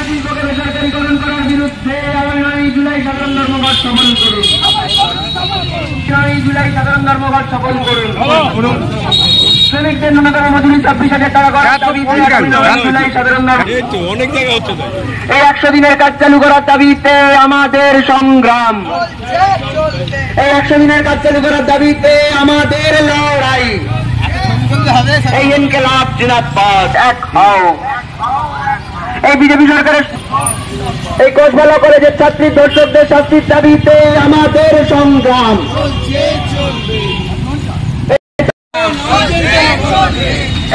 শিল্পকে বেসরকারীকরণ করার বিরুদ্ধে আগামী 9 জুলাই সাধারণ ধর্মঘট সফল করুন। 9 জুলাই সাধারণ ধর্মঘট সফল করুন। শ্রমিকদের ন্যূনতম মজুরি 24,000 টাকা করার দাবিতে 9 জুলাই সাধারণ এই 100 দিনের কাজ চালু করার দাবিতে আমাদের সংগ্রাম। এই 100 দিনের কাজ চালু করার দাবিতে আমাদের লড়াই। এই ইনকিলাব জিন্দাবাদ, এক হও। এই বিজেপি সরকারের এই কোচবালা কলেজের ছাত্রী দর্শকদের শাস্তির দাবিতে আমাদের সংগ্রাম।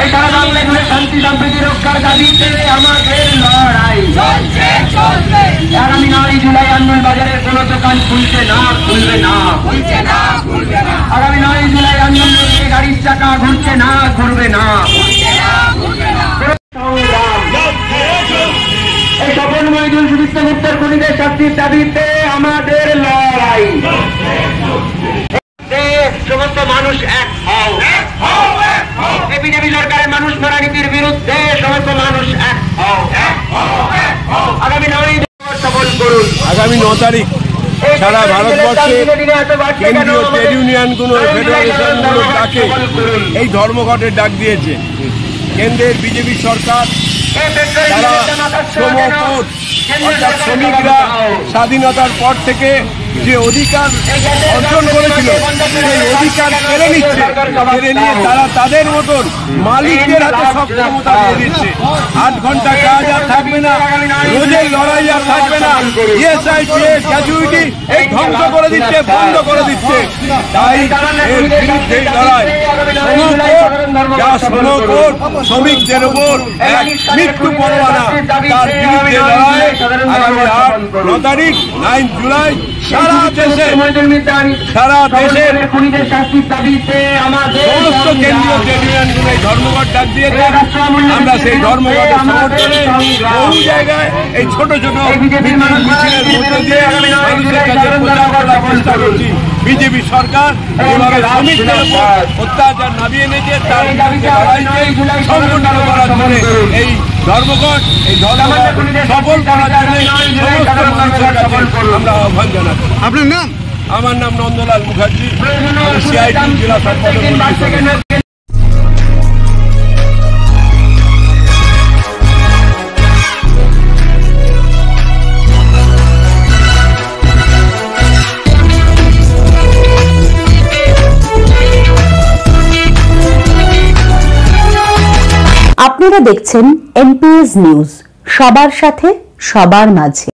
এই সারা বাংলা জুড়ে শান্তি সম্প্রীতি রক্ষার দাবিতে আমাদের লড়াই। আগামী 9 জুলাই আন্দোলন বাজারের কোন দোকান খুলবে না। আগামী 9 জুলাই আন্দোলনে গাড়ির চাকা ঘুরছে না, ঘুরবে না। এই স্বপন মহিদুল সুদীপ্ত গুপ্তের খুনিদের শাস্তির দাবিতে আমাদের লড়াই। সমস্ত মানুষ এক হও। বিজেপি সরকারের মানুষ মারা নীতির বিরুদ্ধে সমস্ত মানুষ এক হও। আগামী 9 সফল করুন। আগামী 9 তারিখ সারা ভারতবর্ষে কেন্দ্রীয় ট্রেড ইউনিয়নগুলো, ফেডারেশনগুলো ডাকে এই ধর্মঘটের ডাক দিয়েছে। কেন্দ্রের বিজেপি সরকার তারা শ্রমকোট অর্থাৎ শ্রমিকরা স্বাধীনতার পর থেকে যে অধিকার অর্জন করেছিল সেই অধিকার কেড়ে নিচ্ছে। কেড়ে নিয়ে তারা তাদের মতন মালিকদের হাতে সব ক্ষমতা দিয়ে দিচ্ছে। 8 ঘন্টা কাজ আর থাকবে না, রোজের লড়াই আর থাকবে না। ESIPS গ্র্যাচুইটি এই ধ্বংস করে দিচ্ছে, বন্ধ করে দিচ্ছে। তাই এর বিরুদ্ধে লড়াই। যা শ্রমকোট শ্রমিকদের উপর এক মৃত্যু পরোয়ানা, তার বিরুদ্ধে লড়াই আগামী 8-9 তারিখ 9 জুলাই সারা দেশে সমস্ত কেন্দ্রীয় ট্রেড ইউনিয়নগুলো এই ধর্মঘট ডাক দিয়েছে। আমরা সেই ধর্মঘটের সমর্থনে বহু জায়গায় এই ছোট ছোট মিছিলের মধ্যে দিয়ে মানুষের কাছে প্রচার করার চেষ্টা করছি। বিজেপি সরকার যেভাবে শ্রমিকদের উপর অত্যাচার নামিয়ে এনেছে তার বিরুদ্ধে লড়াইকে সংগঠিত করার জন্য এই ধর্মঘট সফল করার জন্য সমস্ত মানুষের কাছে আমরা আহ্বান জানাচ্ছি। আপনার নাম? আমার নাম নন্দলাল মুখার্জি, CIT জেলা সম্পাদক। আপনারা দেখছেন NPS নিউজ, সবার সাথে সবার মাঝে।